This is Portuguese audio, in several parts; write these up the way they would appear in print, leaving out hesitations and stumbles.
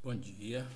Bom dia,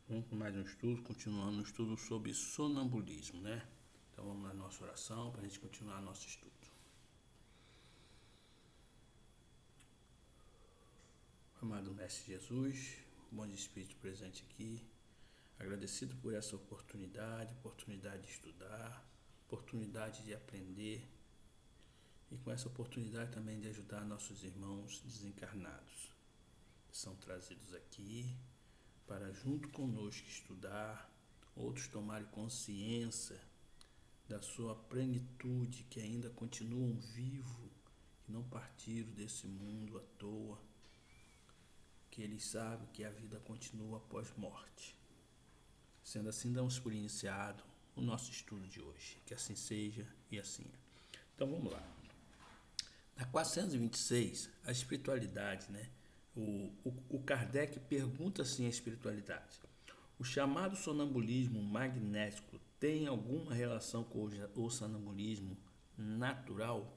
vamos com mais um estudo, continuando o estudo sobre sonambulismo, né? Então vamos na nossa oração para a gente continuar nosso estudo. Amado Mestre Jesus, bom de Espírito presente aqui, agradecido por essa oportunidade de estudar, oportunidade de aprender e com essa oportunidade também de ajudar nossos irmãos desencarnados, que são trazidos aqui para junto conosco estudar, outros tomarem consciência da sua plenitude, que ainda continuam vivos, que não partiram desse mundo à toa, que eles sabem que a vida continua após morte. Sendo assim, damos por iniciado o nosso estudo de hoje, que assim seja e assim é. Então vamos lá. Na 426, a espiritualidade, né? O Kardec pergunta assim a espiritualidade: o chamado sonambulismo magnético tem alguma relação com o sonambulismo natural?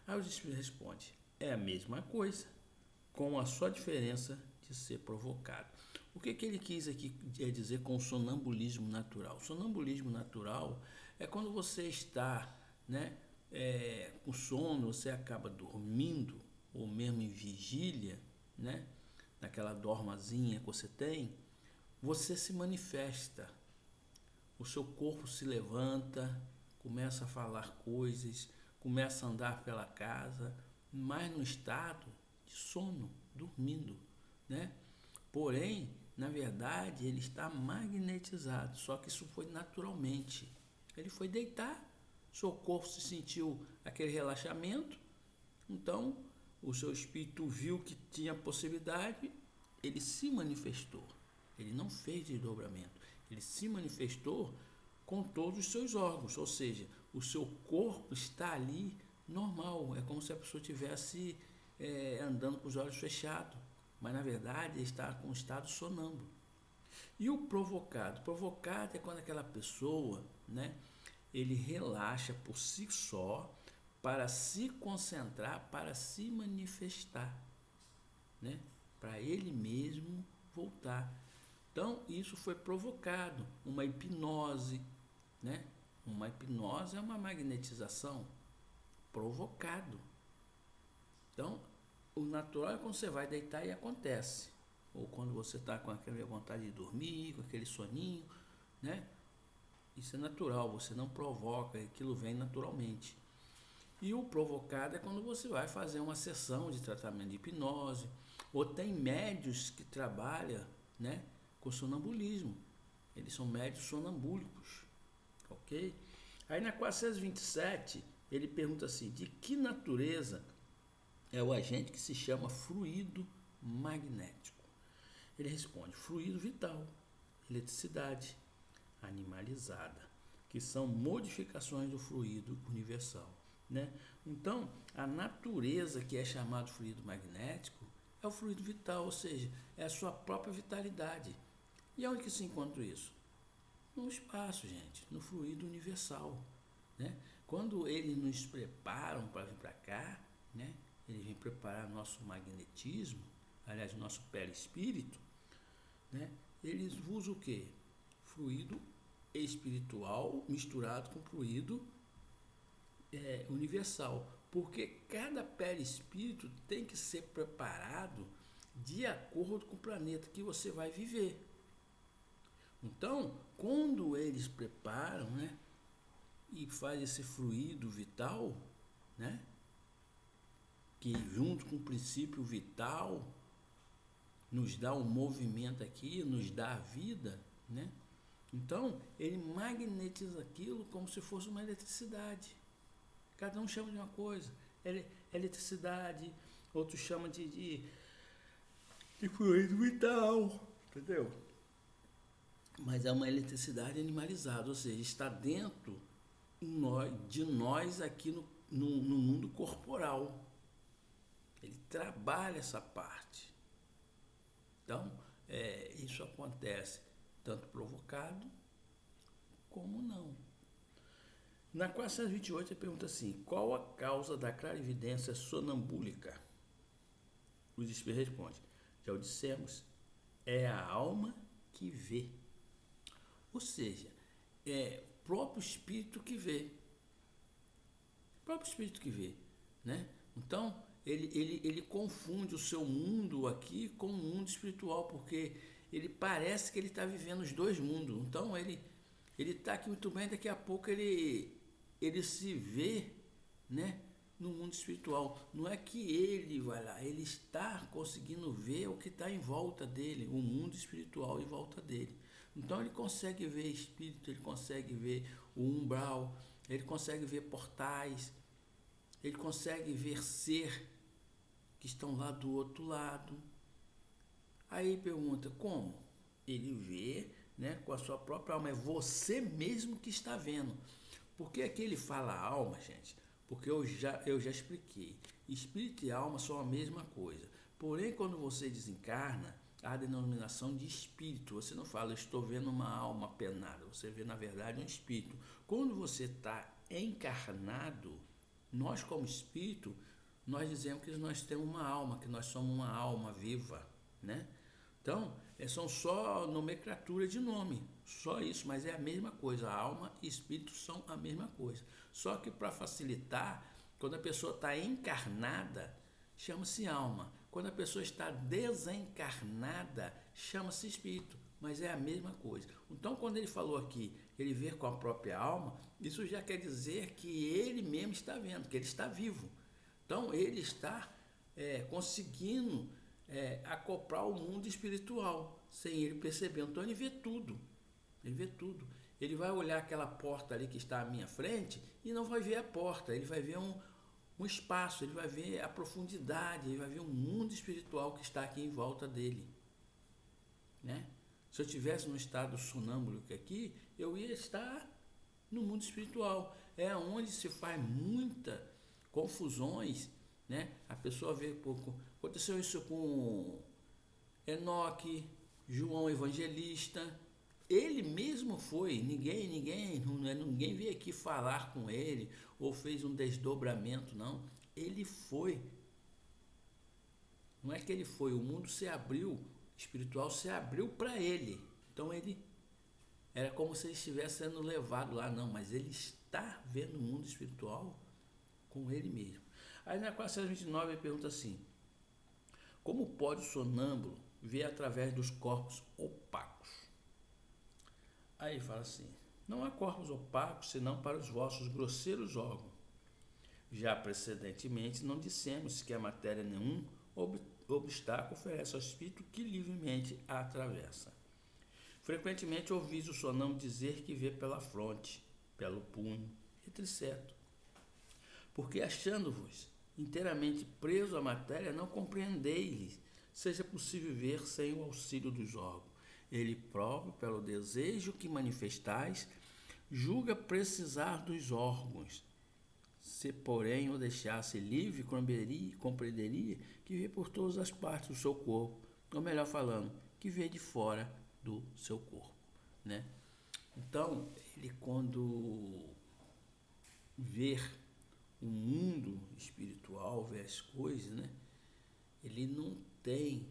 Aí o espírito responde: é a mesma coisa, com a só diferença de ser provocado. O que ele quis aqui dizer com o sonambulismo natural? O sonambulismo natural é quando você está, né, com sono, você acaba dormindo, ou mesmo em vigília, né, naquela dormazinha que você tem, você se manifesta, o seu corpo se levanta, começa a falar coisas, começa a andar pela casa, mas no estado de sono, dormindo, né? Porém, na verdade, ele está magnetizado, só que isso foi naturalmente. Ele foi deitar, seu corpo se sentiu aquele relaxamento, então o seu espírito viu que tinha possibilidade, ele se manifestou. Ele não fez desdobramento, ele se manifestou com todos os seus órgãos, ou seja, o seu corpo está ali normal, é como se a pessoa estivesse andando com os olhos fechados, mas na verdade ele está com um estado sonâmbulo. E o provocado? Provocado é quando aquela pessoa, né, ele relaxa por si só para se concentrar, para se manifestar, né, para ele mesmo voltar. Então, isso foi provocado, uma hipnose, né? Uma hipnose é uma magnetização provocado. Então, o natural é quando você vai deitar e acontece. Ou quando você está com aquela vontade de dormir, com aquele soninho, né? Isso é natural, você não provoca, aquilo vem naturalmente. E o provocado é quando você vai fazer uma sessão de tratamento de hipnose, ou tem médios que trabalham, né, com sonambulismo. Eles são médios sonambúlicos, ok? Aí na 427, ele pergunta assim: de que natureza é o agente que se chama fluido magnético? Ele responde: fluido vital, eletricidade animalizada, que são modificações do fluido universal, né? Então, a natureza que é chamado fluido magnético é o fluido vital, ou seja, é a sua própria vitalidade. E onde que se encontra isso? No espaço, gente, no fluido universal, né? Quando eles nos preparam para vir para cá, né? Eles vêm preparar nosso magnetismo, aliás, nosso perispírito, né? Eles usam o quê? Fluido espiritual misturado com fluido universal, porque cada perispírito tem que ser preparado de acordo com o planeta que você vai viver. Então, quando eles preparam, né, e faz esse fluido vital, né, que junto com o princípio vital nos dá um movimento aqui, nos dá a vida, né? Então, ele magnetiza aquilo como se fosse uma eletricidade. Cada um chama de uma coisa. Eletricidade, outros chamam de fluido vital, entendeu? Mas é uma eletricidade animalizada, ou seja, está dentro de nós aqui no mundo corporal. Ele trabalha essa parte. Então, isso acontece tanto provocado como não. Na 428 ele pergunta assim: qual a causa da clarividência sonambúlica? O espírito responde: já o dissemos, é a alma que vê. Ou seja, é o próprio espírito que vê. O próprio espírito que vê, né? Então, ele confunde o seu mundo aqui com o mundo espiritual, porque ele parece que ele está vivendo os dois mundos. Então, ele está aqui muito bem, daqui a pouco ele se vê, né, no mundo espiritual. Não é que ele vai lá, ele está conseguindo ver o que está em volta dele, o mundo espiritual em volta dele. Então ele consegue ver espírito, ele consegue ver o umbral, ele consegue ver portais, ele consegue ver ser que estão lá do outro lado. Aí pergunta, como? Ele vê, né, com a sua própria alma, é você mesmo que está vendo. Por que aqui ele fala alma, gente? Porque eu já expliquei. Espírito e alma são a mesma coisa. Porém, quando você desencarna, há a denominação de espírito. Você não fala, eu estou vendo uma alma penada. Você vê, na verdade, um espírito. Quando você está encarnado, nós como espírito, nós dizemos que nós temos uma alma, que nós somos uma alma viva, né? Então, são só nomenclatura de nome, só isso, mas é a mesma coisa. A alma e espírito são a mesma coisa. Só que para facilitar, quando a pessoa está encarnada, chama-se alma. Quando a pessoa está desencarnada, chama-se espírito, mas é a mesma coisa. Então, quando ele falou aqui, ele vê com a própria alma, isso já quer dizer que ele mesmo está vendo, que ele está vivo. Então, ele está conseguindo acoplar o mundo espiritual, sem ele perceber. Então ele vê tudo, ele vê tudo. Ele vai olhar aquela porta ali que está à minha frente e não vai ver a porta, ele vai ver um espaço, ele vai ver a profundidade, ele vai ver um mundo espiritual que está aqui em volta dele, né? Se eu tivesse no estado sonâmbulico aqui, eu ia estar no mundo espiritual. É onde se faz muita confusões, né? A pessoa vê pouco. Aconteceu isso com Enoque, João Evangelista. Ele mesmo foi, ninguém veio aqui falar com ele ou fez um desdobramento, não. Ele foi. Não é que ele foi, o mundo se abriu, espiritual se abriu para ele. Então ele era como se ele estivesse sendo levado lá, não, mas ele está vendo o mundo espiritual com ele mesmo. Aí na 429 ele pergunta assim: como pode o sonâmbulo ver através dos corpos opacos? Aí ele fala assim: não há corpos opacos senão para os vossos grosseiros órgãos. Já precedentemente não dissemos que a matéria nenhum obstáculo oferece ao espírito que livremente a atravessa. Frequentemente ouvis o sonâmbulo dizer que vê pela fronte, pelo punho, etc. Porque achando-vos inteiramente preso à matéria, não compreendeis, seja possível ver sem o auxílio dos órgãos. Ele próprio, pelo desejo que manifestais, julga precisar dos órgãos. Se, porém, o deixasse livre, compreenderia que vê por todas as partes do seu corpo, ou melhor falando, que vê de fora do seu corpo, né? Então, ele quando vê o mundo espiritual, vê as coisas, né? Ele não tem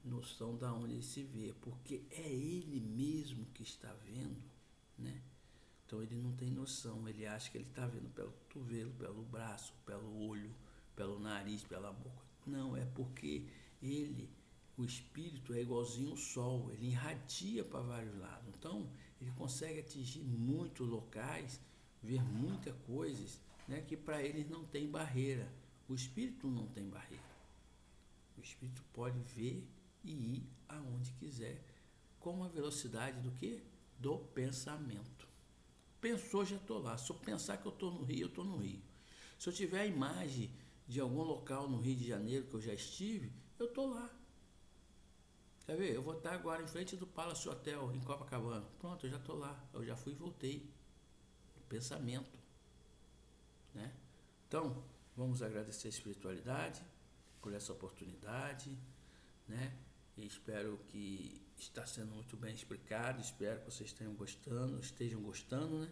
noção de onde ele se vê, porque é ele mesmo que está vendo, né? Então ele não tem noção, ele acha que ele está vendo pelo cotovelo, pelo braço, pelo olho, pelo nariz, pela boca. Não, é porque ele, o espírito, é igualzinho ao sol, ele irradia para vários lados. Então ele consegue atingir muitos locais, ver muitas coisas, né, que para eles não tem barreira. O espírito não tem barreira. O espírito pode ver e ir aonde quiser, com a velocidade do quê? Do pensamento. Pensou, já estou lá. Se eu pensar que eu estou no Rio, eu estou no Rio. Se eu tiver a imagem de algum local no Rio de Janeiro que eu já estive, eu estou lá. Quer ver? Eu vou estar agora em frente do Palace Hotel, em Copacabana. Pronto, eu já estou lá. Eu já fui e voltei. Pensamento, né? Então, vamos agradecer a espiritualidade por essa oportunidade, né? E espero que está sendo muito bem explicado, espero que vocês estejam gostando, né?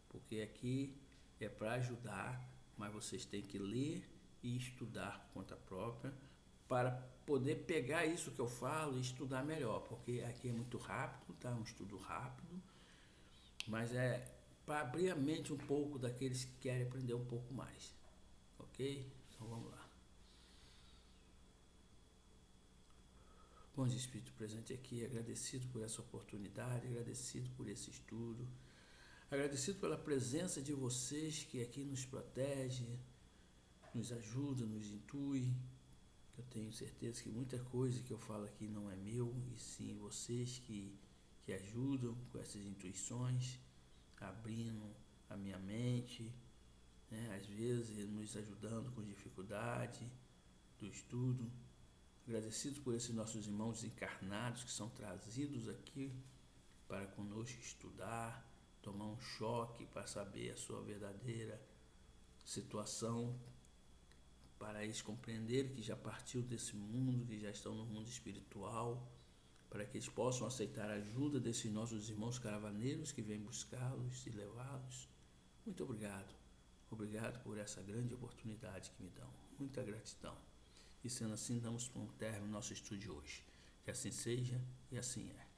Porque aqui é para ajudar, mas vocês têm que ler e estudar por conta própria para poder pegar isso que eu falo e estudar melhor, porque aqui é muito rápido, tá? Um estudo rápido, mas é para abrir a mente um pouco daqueles que querem aprender um pouco mais, ok? Então vamos lá. Bom Espírito presente aqui, agradecido por essa oportunidade, agradecido por esse estudo, agradecido pela presença de vocês que aqui nos protege, nos ajuda, nos intui. Eu tenho certeza que muita coisa que eu falo aqui não é meu, e sim vocês que ajudam com essas intuições, abrindo a minha mente, né? Às vezes nos ajudando com dificuldade do estudo. Agradecido por esses nossos irmãos encarnados que são trazidos aqui para conosco estudar, tomar um choque para saber a sua verdadeira situação, para eles compreenderem que já partiu desse mundo, que já estão no mundo espiritual, para que eles possam aceitar a ajuda desses nossos irmãos caravaneiros que vêm buscá-los e levá-los. Muito obrigado. Obrigado por essa grande oportunidade que me dão. Muita gratidão. E sendo assim, damos por um término nosso estudo de hoje. Que assim seja e assim é.